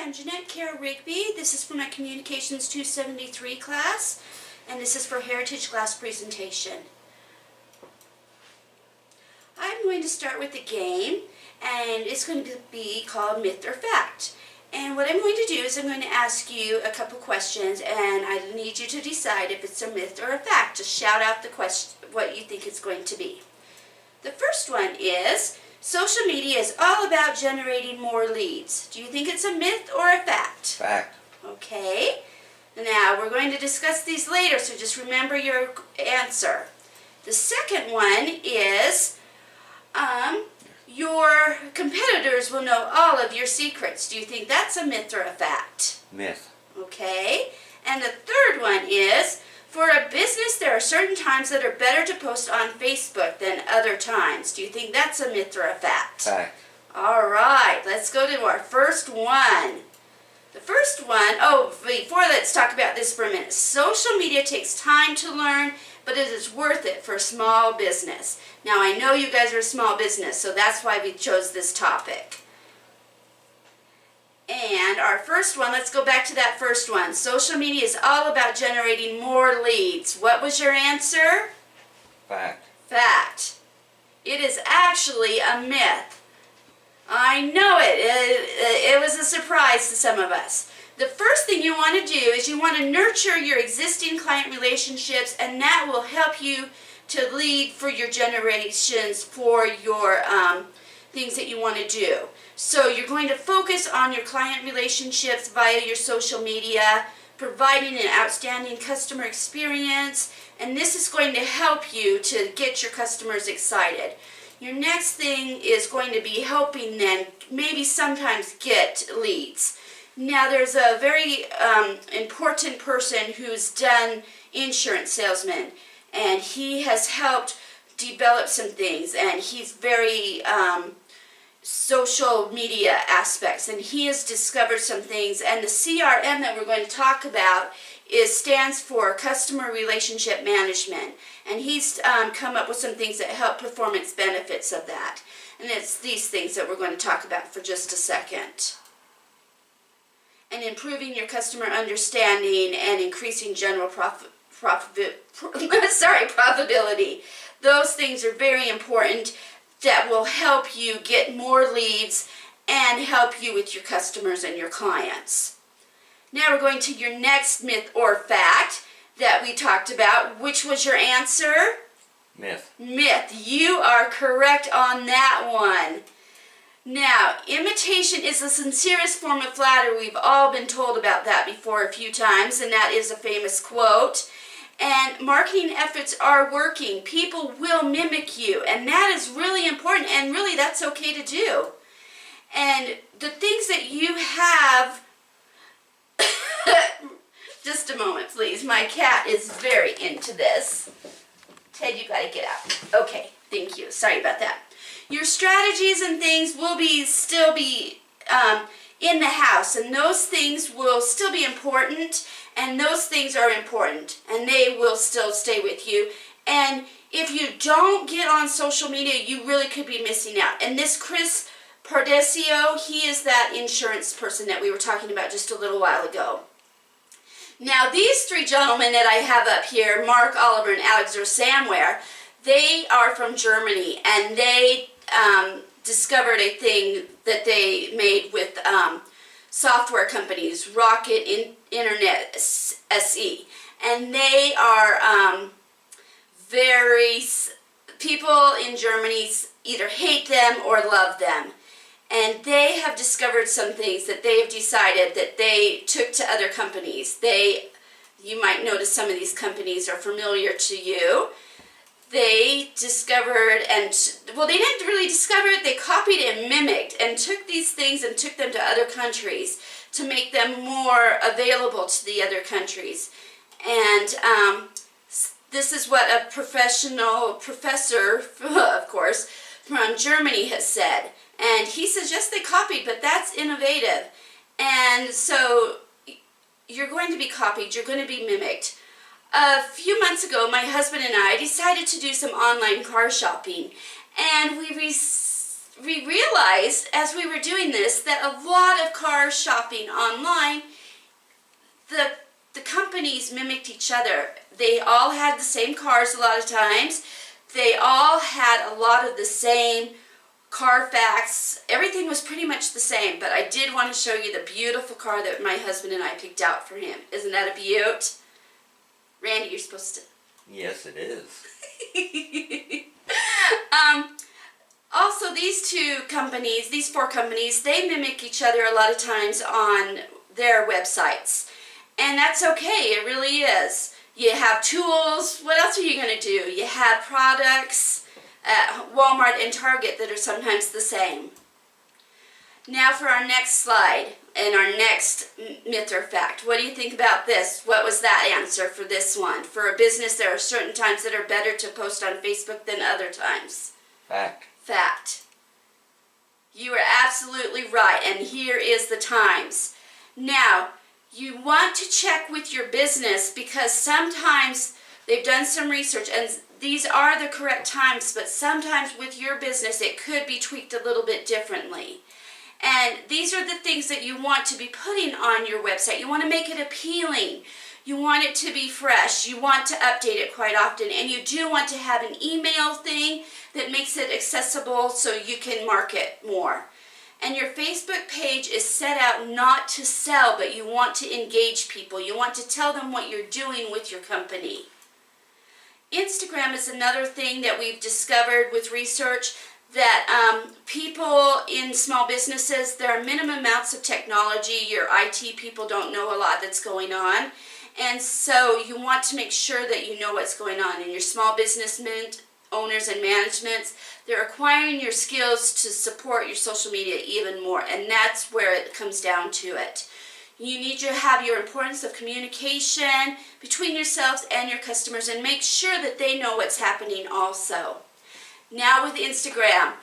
I'm Jeannette Rigby. This is for my Communications 273 class, and this is for Heritage Glass presentation. I'm going to start with a game, and it's going to be called Myth or Fact. And what I'm going to do is I'm going to ask you a couple questions, and I need you to decide if it's a myth or a fact. Just shout out the question, what you think it's going to be. The first one is, social media is all about generating more leads. Do you think it's a myth or a fact? Fact. Okay. Now, we're going to discuss these later, so just remember your answer. The second one is, your competitors will know all of your secrets. Do you think that's a myth or a fact? Myth. Okay. And the third one is, for a business, there are certain times that are better to post on Facebook than other times. Do you think that's a myth or a fact? Fact. All right, let's go to our first one. The first one, let's talk about this for a minute. Social media takes time to learn, but it is worth it for a small business. Now, I know you guys are a small business, so that's why we chose this topic. And our first one, let's go back to that first one. Social media is all about generating more leads. What was your answer? Fact. Fact. It is actually a myth. I know it. It was a surprise to some of us. The first thing you want to do is you want to nurture your existing client relationships, and that will help you to lead for your generations for your things that you want to do. So you're going to focus on your client relationships via your social media, providing an outstanding customer experience, and this is going to help you to get your customers excited. Your next thing is going to be helping them maybe sometimes get leads. Now, there's a very important person who's done insurance salesman, and he has helped develop some things, and he's very social media aspects, and he has discovered some things, and the CRM that we're going to talk about stands for Customer Relationship Management, and he's come up with some things that help performance benefits of that, and it's these things that we're going to talk about for just a second. And improving your customer understanding and increasing general profitability. Those things are very important that will help you get more leads and help you with your customers and your clients. Now we're going to your next myth or fact that we talked about. Which was your answer? Myth. Myth. You are correct on that one. Now, imitation is the sincerest form of flattery. We've all been told about that before a few times, and that is a famous quote. And marketing efforts are working. People will mimic you, and that is really important, and really that's okay to do. And the things that you have, just a moment please, my cat is very into this. Ted, you gotta get out. Okay, thank you, sorry about that. Your strategies and things will still be in the house, and those things will still be important, and those things are important, and they will still stay with you. And if you don't get on social media, you really could be missing out. And this Chris Pardesio, he is that insurance person that we were talking about just a little while ago. Now, these three gentlemen that I have up here, Mark, Oliver, and Alexander Samware, they are from Germany, and they discovered a thing that they made with software companies, Rocket Internet SE, and they are people in Germany either hate them or love them, and they have discovered some things that they have decided that they took to other companies. You might notice some of these companies are familiar to you. They discovered, they didn't really discover it, they copied and mimicked and took these things and took them to other countries to make them more available to the other countries. And this is what a professional professor, of course, from Germany has said. And he says, yes, they copied, but that's innovative. And so you're going to be copied, you're going to be mimicked. A few months ago, my husband and I decided to do some online car shopping, and we we realized as we were doing this that a lot of car shopping online, the companies mimicked each other. They all had the same cars a lot of times. They all had a lot of the same Carfax. Everything was pretty much the same, but I did want to show you the beautiful car that my husband and I picked out for him. Isn't that a beaut? Randy, you're supposed to... Yes, it is. Also, these four companies, they mimic each other a lot of times on their websites. And that's okay, it really is. You have tools, what else are you going to do? You have products at Walmart and Target that are sometimes the same. Now for our next slide and our next myth or fact. What do you think about this? What was that answer for this one? For a business, there are certain times that are better to post on Facebook than other times. Fact. Fact. You are absolutely right, and here is the times. Now, you want to check with your business because sometimes they've done some research and these are the correct times, but sometimes with your business it could be tweaked a little bit differently. And these are the things that you want to be putting on your website. You want to make it appealing. You want it to be fresh. You want to update it quite often. And you do want to have an email thing that makes it accessible so you can market more. And your Facebook page is set out not to sell, but you want to engage people. You want to tell them what you're doing with your company. Instagram is another thing that we've discovered with research that people in small businesses, there are minimum amounts of technology. Your IT people don't know a lot that's going on. And so you want to make sure that you know what's going on. And your small businessmen, owners and managements, they're acquiring your skills to support your social media even more. And that's where it comes down to it. You need to have your importance of communication between yourselves and your customers and make sure that they know what's happening also. Now with Instagram,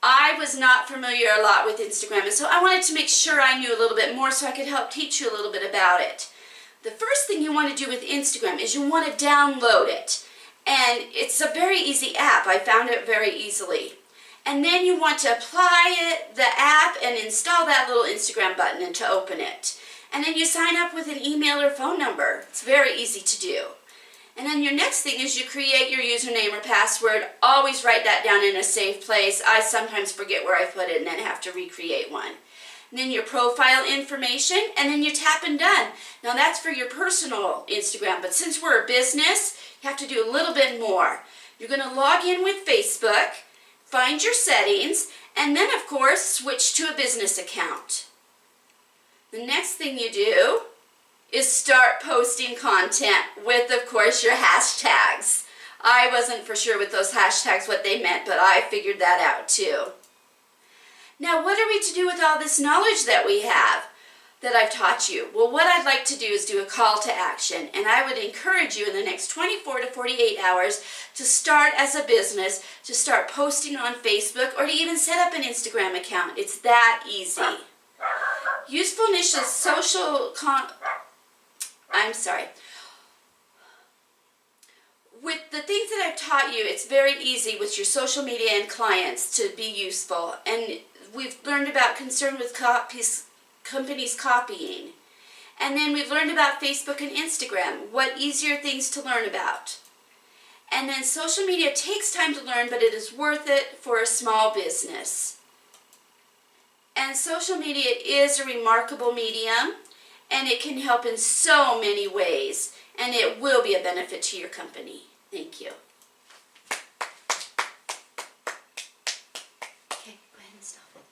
I was not familiar a lot with Instagram, and so I wanted to make sure I knew a little bit more so I could help teach you a little bit about it. The first thing you want to do with Instagram is you want to download it. And it's a very easy app. I found it very easily. And then you want to apply the app and install that little Instagram button and to open it. And then you sign up with an email or phone number. It's very easy to do. And then your next thing is you create your username or password. Always write that down in a safe place. I sometimes forget where I put it and then have to recreate one. And then your profile information, and then you tap and done. Now that's for your personal Instagram, but since we're a business, you have to do a little bit more. You're going to log in with Facebook, find your settings, and then of course switch to a business account. The next thing you do is start posting content with, of course, your hashtags. I wasn't for sure with those hashtags what they meant, but I figured that out too. Now, what are we to do with all this knowledge that we have that I've taught you? Well, what I'd like to do is do a call to action, and I would encourage you in the next 24 to 48 hours to start as a business, to start posting on Facebook, or to even set up an Instagram account. It's that easy. Usefulness of With the things that I've taught you, it's very easy with your social media and clients to be useful. And we've learned about concern with companies copying. And then we've learned about Facebook and Instagram. What easier things to learn about. And then social media takes time to learn, but it is worth it for a small business. And social media is a remarkable medium, and it can help in so many ways, and it will be a benefit to your company. Thank you. Okay, go ahead and stop it.